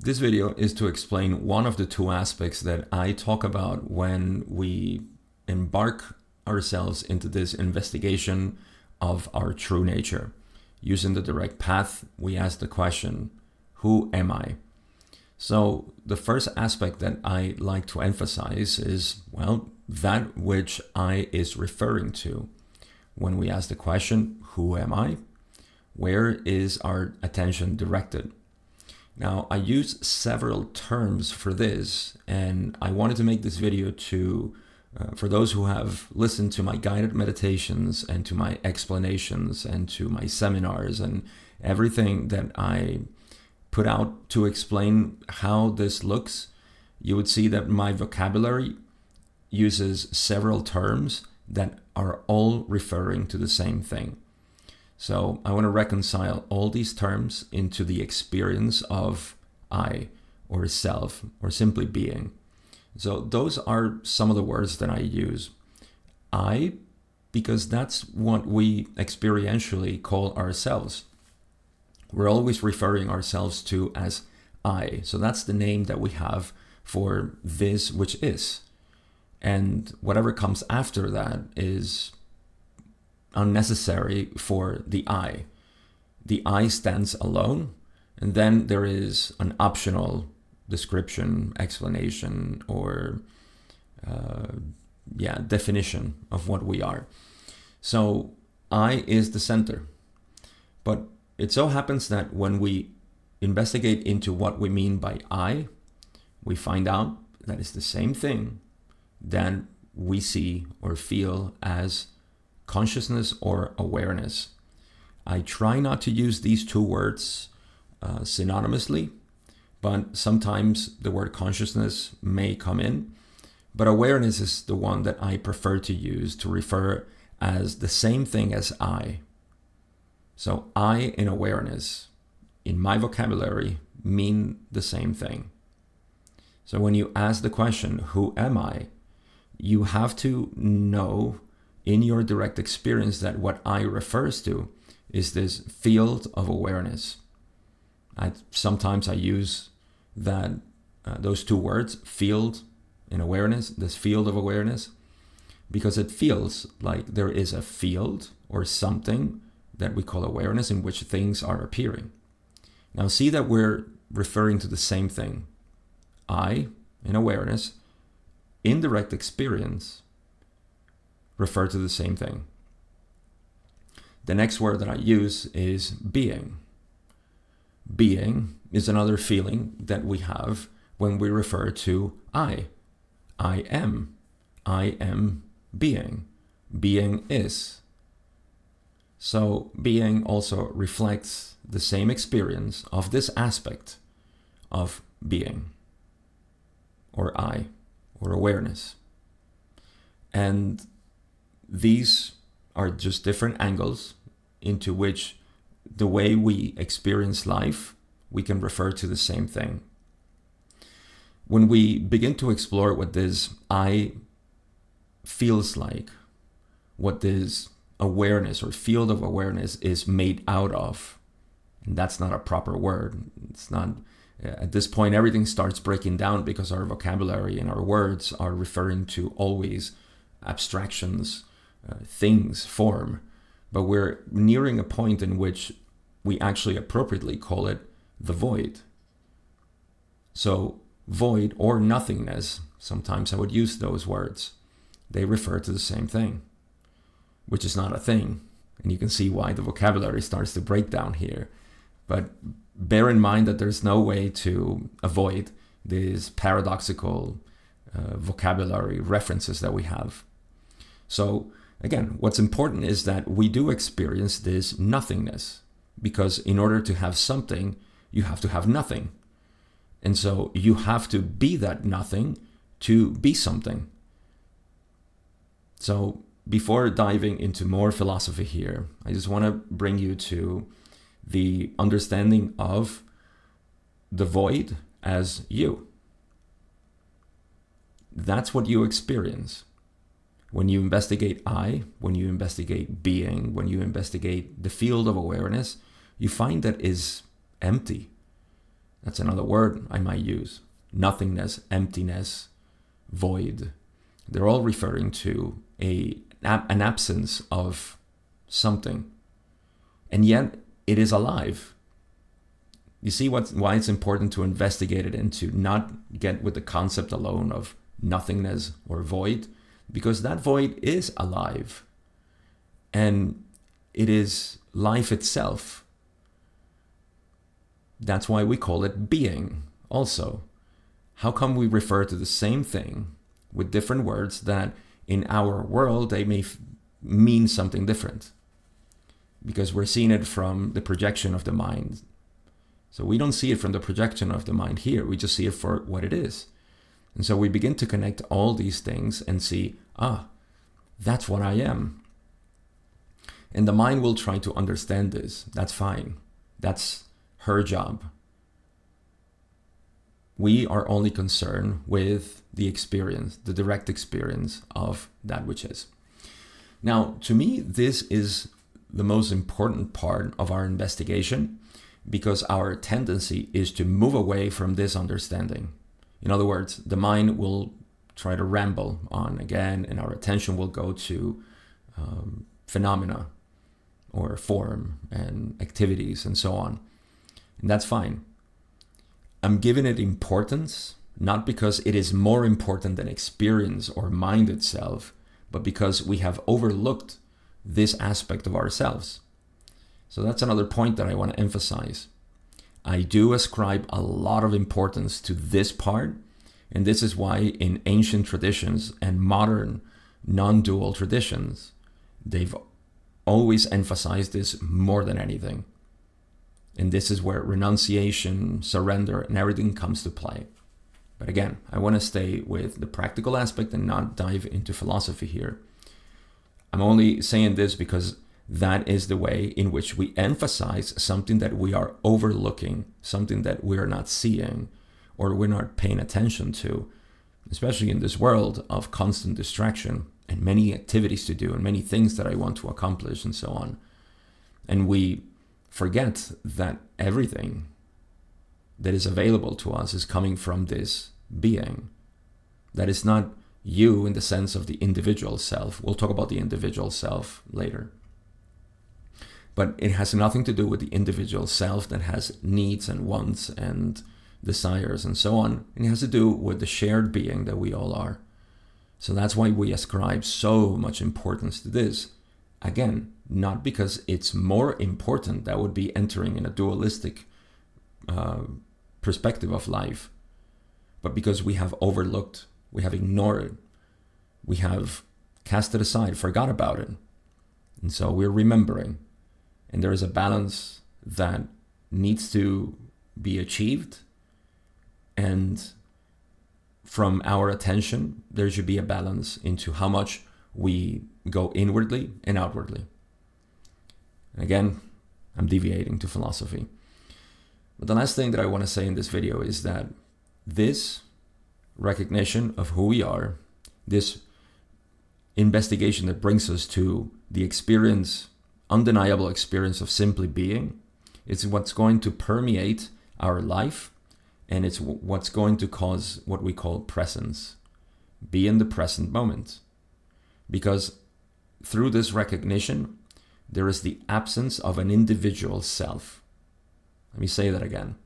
This video is to explain one of the two aspects that I talk about when we embark ourselves into this investigation of our true nature. Using the direct path, we ask the question, who am I? So the first aspect that I like to emphasize is, well, that which I is referring to. When we ask the question, who am I? Where is our attention directed? Now, I use several terms for this, and I wanted to make this video for those who have listened to my guided meditations and to my explanations and to my seminars and everything that I put out to explain how this looks. You would see that my vocabulary uses several terms that are all referring to the same thing. So I want to reconcile all these terms into the experience of I, or self, or simply being. So those are some of the words that I use. I, because that's what we experientially call ourselves. We're always referring ourselves to as I. So that's the name that we have for this which is. And whatever comes after that is unnecessary for the I. The I stands alone, and then there is an optional description, explanation, or definition of what we are. So I is the center. But it so happens that when we investigate into what we mean by I, we find out that it's the same thing that we see or feel as consciousness or awareness. I try not to use these two words synonymously, but sometimes the word consciousness may come in. But awareness is the one that I prefer to use to refer as the same thing as I. So I and awareness, in my vocabulary, mean the same thing. So when you ask the question, who am I? You have to know in your direct experience that what I refers to is this field of awareness. Sometimes I use that those two words, field and awareness, this field of awareness, because it feels like there is a field or something that we call awareness in which things are appearing. Now see that we're referring to the same thing. I, in awareness, in direct experience, refer to the same thing. The next word that I use is being. Being is another feeling that we have when we refer to I. I am. I am being. Being is. So being also reflects the same experience of this aspect of being, or I, or awareness. And these are just different angles into which the way we experience life, we can refer to the same thing. When we begin to explore what this I feels like, what this awareness or field of awareness is made out of, and that's not a proper word. It's not, at this point, everything starts breaking down because our vocabulary and our words are referring to always abstractions, things, form, but we're nearing a point in which we actually appropriately call it the void. So void or nothingness, sometimes I would use those words. They refer to the same thing, which is not a thing. And you can see why the vocabulary starts to break down here. But bear in mind that there's no way to avoid these paradoxical vocabulary references that we have. So again, what's important is that we do experience this nothingness, because in order to have something, you have to have nothing. And so you have to be that nothing to be something. So before diving into more philosophy here, I just want to bring you to the understanding of the void as you. That's what you experience. When you investigate I, when you investigate being, when you investigate the field of awareness, you find that is empty. That's another word I might use. Nothingness, emptiness, void. They're all referring to an absence of something. And yet it is alive. You see why it's important to investigate it and to not get with the concept alone of nothingness or void, because that void is alive. And it is life itself. That's why we call it being also. How come we refer to the same thing with different words that in our world they may mean something different? Because we're seeing it from the projection of the mind. So we don't see it from the projection of the mind here. We just see it for what it is. And so we begin to connect all these things and see, that's what I am. And the mind will try to understand this. That's fine. That's her job. We are only concerned with the experience, the direct experience of that which is. Now, to me, this is the most important part of our investigation, because our tendency is to move away from this understanding. In other words, the mind will try to ramble on again, and our attention will go to phenomena or form and activities and so on. And that's fine. I'm giving it importance, not because it is more important than experience or mind itself, but because we have overlooked this aspect of ourselves. So that's another point that I want to emphasize. I do ascribe a lot of importance to this part, and this is why in ancient traditions and modern non-dual traditions, they've always emphasized this more than anything. And this is where renunciation, surrender, and everything comes to play. But again, I want to stay with the practical aspect and not dive into philosophy here. I'm only saying this because that is the way in which we emphasize something that we are overlooking, something that we are not seeing or we're not paying attention to, especially in this world of constant distraction and many activities to do and many things that I want to accomplish and so on. And we forget that everything that is available to us is coming from this being. That is not you in the sense of the individual self. We'll talk about the individual self later. But it has nothing to do with the individual self that has needs and wants and desires and so on. It has to do with the shared being that we all are. So that's why we ascribe so much importance to this. Again, not because it's more important, that would be entering in a dualistic perspective of life, but because we have overlooked, we have ignored it, we have cast it aside, forgot about it. And so we're remembering. And there is a balance that needs to be achieved. And from our attention, there should be a balance into how much we go inwardly and outwardly. And again, I'm deviating to philosophy. But the last thing that I want to say in this video is that this recognition of who we are, this investigation that brings us to the experience, undeniable experience of simply being, is what's going to permeate our life, and it's what's going to cause what we call presence. Be in the present moment. Because through this recognition, there is the absence of an individual self. Let me say that again.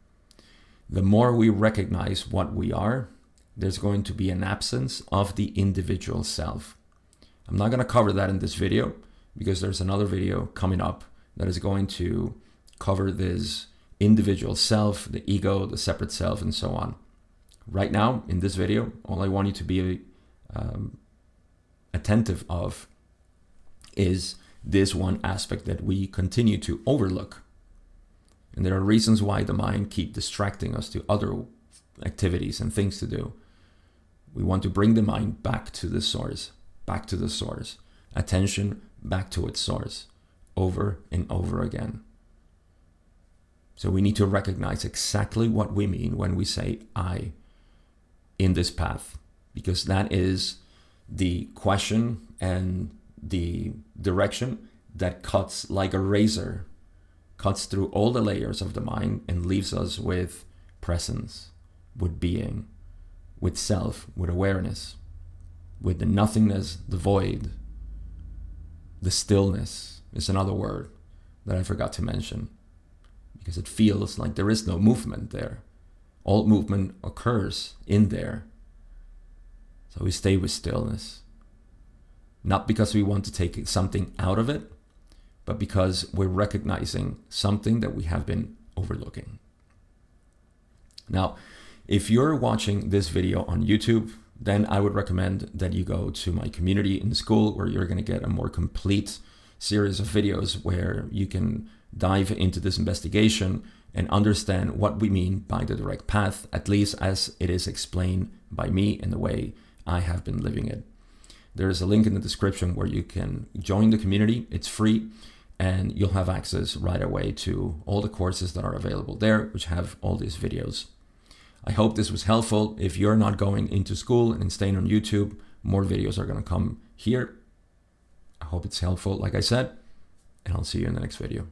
The more we recognize what we are, there's going to be an absence of the individual self. I'm not going to cover that in this video because there's another video coming up that is going to cover this individual self, the ego, the separate self, and so on. Right now, in this video, all I want you to be attentive of is this one aspect that we continue to overlook. And there are reasons why the mind keeps distracting us to other activities and things to do. We want to bring the mind back to the source, attention back to its source, over and over again. So we need to recognize exactly what we mean when we say I in this path, because that is the question and the direction that cuts like a razor, cuts through all the layers of the mind and leaves us with presence, with being, with self, with awareness, with the nothingness, the void. The stillness is another word that I forgot to mention, because it feels like there is no movement there. All movement occurs in there. So we stay with stillness. Not because we want to take something out of it, but because we're recognizing something that we have been overlooking. Now, if you're watching this video on YouTube, then I would recommend that you go to my community in school, where you're going to get a more complete series of videos where you can dive into this investigation and understand what we mean by the direct path, at least as it is explained by me in the way I have been living it. There is a link in the description where you can join the community. It's free, and you'll have access right away to all the courses that are available there, which have all these videos. I hope this was helpful. If you're not going into school and staying on YouTube, more videos are going to come here. I hope it's helpful, like I said, and I'll see you in the next video.